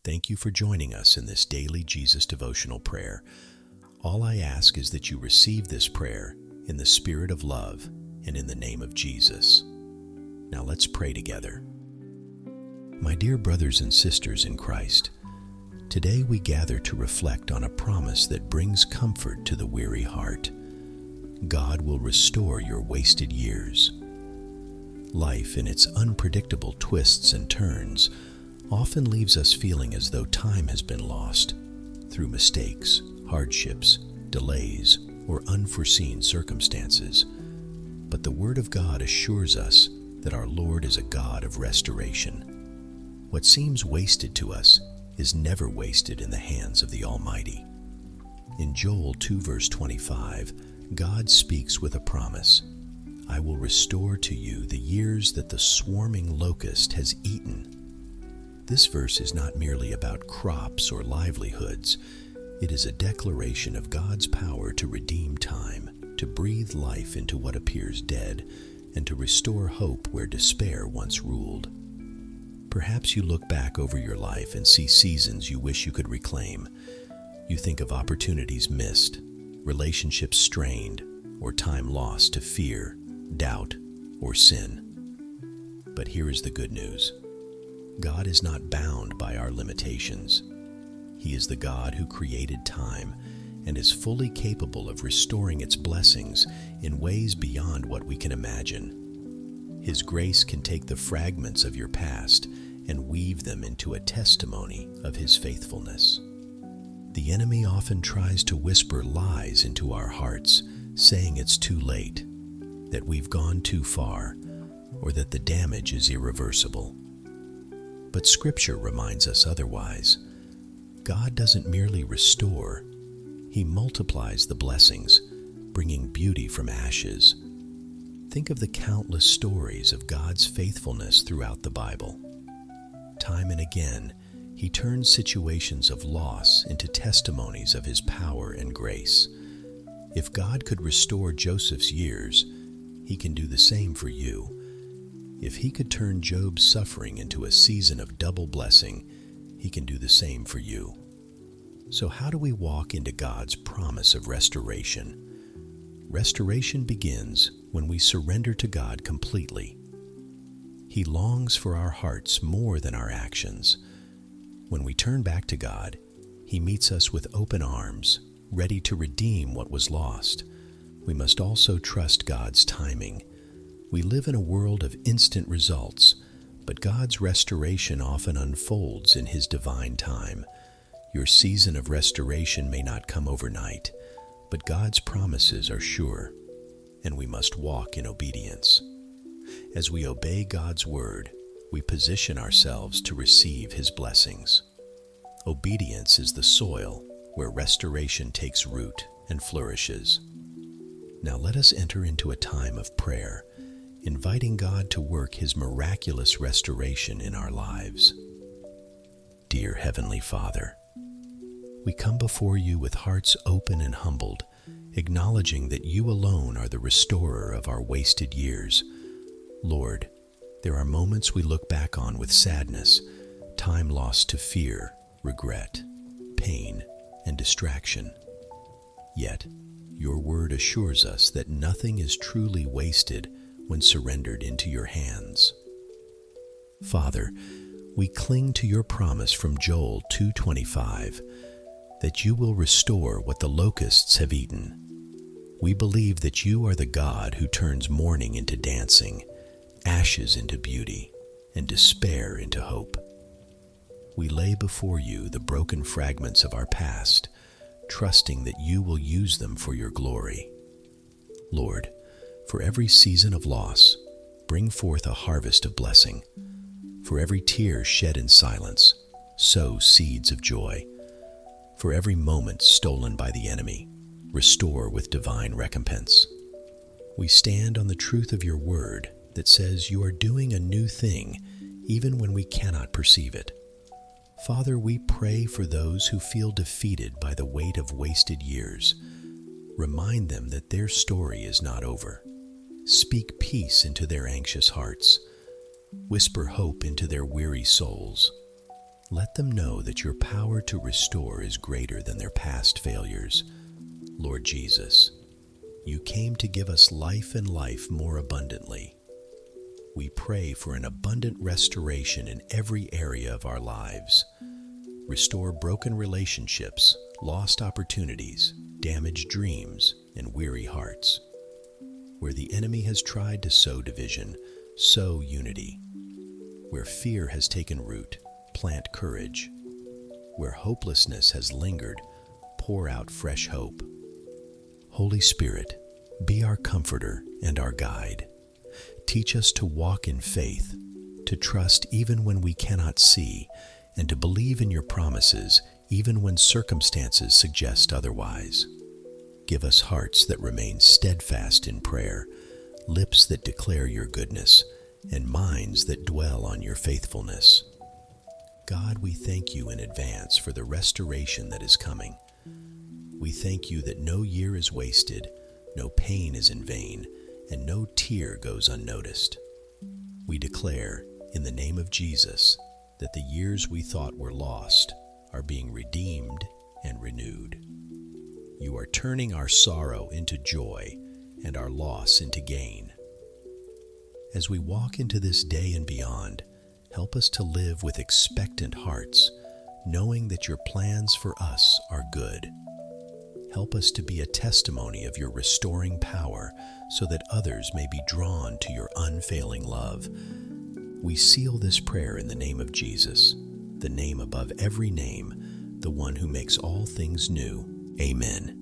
Thank you for joining us in this daily Jesus devotional prayer. All I ask is that you receive this prayer in the spirit of love and in the name of Jesus. Now let's pray together. My dear brothers and sisters in Christ, today we gather to reflect on a promise that brings comfort to the weary heart. God will restore your wasted years. Life, in its unpredictable twists and turns, often leaves us feeling as though time has been lost through mistakes, hardships, delays, or unforeseen circumstances. But the Word of God assures us that our Lord is a God of restoration. What seems wasted to us is never wasted in the hands of the Almighty. In Joel 2 verse 25, God speaks with a promise. I will restore to you the years that the swarming locust has eaten. This verse is not merely about crops or livelihoods. It is a declaration of God's power to redeem time, to breathe life into what appears dead, and to restore hope where despair once ruled. Perhaps you look back over your life and see seasons you wish you could reclaim. You think of opportunities missed, relationships strained, or time lost to fear, doubt, or sin. But here is the good news. God is not bound by our limitations. He is the God who created time and is fully capable of restoring its blessings in ways beyond what we can imagine. His grace can take the fragments of your past and weave them into a testimony of His faithfulness. The enemy often tries to whisper lies into our hearts, saying it's too late, that we've gone too far, or that the damage is irreversible. But Scripture reminds us otherwise. God doesn't merely restore, He multiplies the blessings, bringing beauty from ashes. Think of the countless stories of God's faithfulness throughout the Bible. Time and again, He turns situations of loss into testimonies of His power and grace. If God could restore Joseph's years, He can do the same for you. If He could turn Job's suffering into a season of double blessing, He can do the same for you. So how do we walk into God's promise of restoration? Restoration begins when we surrender to God completely. He longs for our hearts more than our actions. When we turn back to God, He meets us with open arms, ready to redeem what was lost. We must also trust God's timing. We live in a world of instant results, but God's restoration often unfolds in His divine time. Your season of restoration may not come overnight, but God's promises are sure, and we must walk in obedience. As we obey God's word, we position ourselves to receive His blessings. Obedience is the soil where restoration takes root and flourishes. Now let us enter into a time of prayer, inviting God to work His miraculous restoration in our lives. Dear Heavenly Father, we come before You with hearts open and humbled, acknowledging that You alone are the restorer of our wasted years. Lord, there are moments we look back on with sadness, time lost to fear, regret, pain, and distraction. Yet, Your word assures us that nothing is truly wasted when surrendered into Your hands. Father, we cling to Your promise from Joel 2:25, that You will restore what the locusts have eaten. We believe that You are the God who turns mourning into dancing, ashes into beauty, and despair into hope. We lay before You the broken fragments of our past, trusting that You will use them for Your glory. Lord, for every season of loss, bring forth a harvest of blessing. For every tear shed in silence, sow seeds of joy. For every moment stolen by the enemy, restore with divine recompense. We stand on the truth of Your word that says You are doing a new thing even when we cannot perceive it. Father, we pray for those who feel defeated by the weight of wasted years. Remind them that their story is not over. Speak peace into their anxious hearts. Whisper hope into their weary souls. Let them know that your power to restore is greater than their past failures. Lord Jesus, you came to give us life and life more abundantly. We pray for an abundant restoration in every area of our lives. Restore broken relationships, lost opportunities, damaged dreams, and weary hearts. Where the enemy has tried to sow division, sow unity. Where fear has taken root, plant courage. Where hopelessness has lingered, pour out fresh hope. Holy Spirit, be our comforter and our guide. Teach us to walk in faith, to trust even when we cannot see, and to believe in your promises even when circumstances suggest otherwise. Give us hearts that remain steadfast in prayer, lips that declare your goodness, and minds that dwell on your faithfulness. God, we thank you in advance for the restoration that is coming. We thank you that no year is wasted, no pain is in vain, and no tear goes unnoticed. We declare, in the name of Jesus, that the years we thought were lost are being redeemed and renewed. You are turning our sorrow into joy and our loss into gain. As we walk into this day and beyond, help us to live with expectant hearts, knowing that your plans for us are good. Help us to be a testimony of your restoring power so that others may be drawn to your unfailing love. We seal this prayer in the name of Jesus, the name above every name, the one who makes all things new. Amen.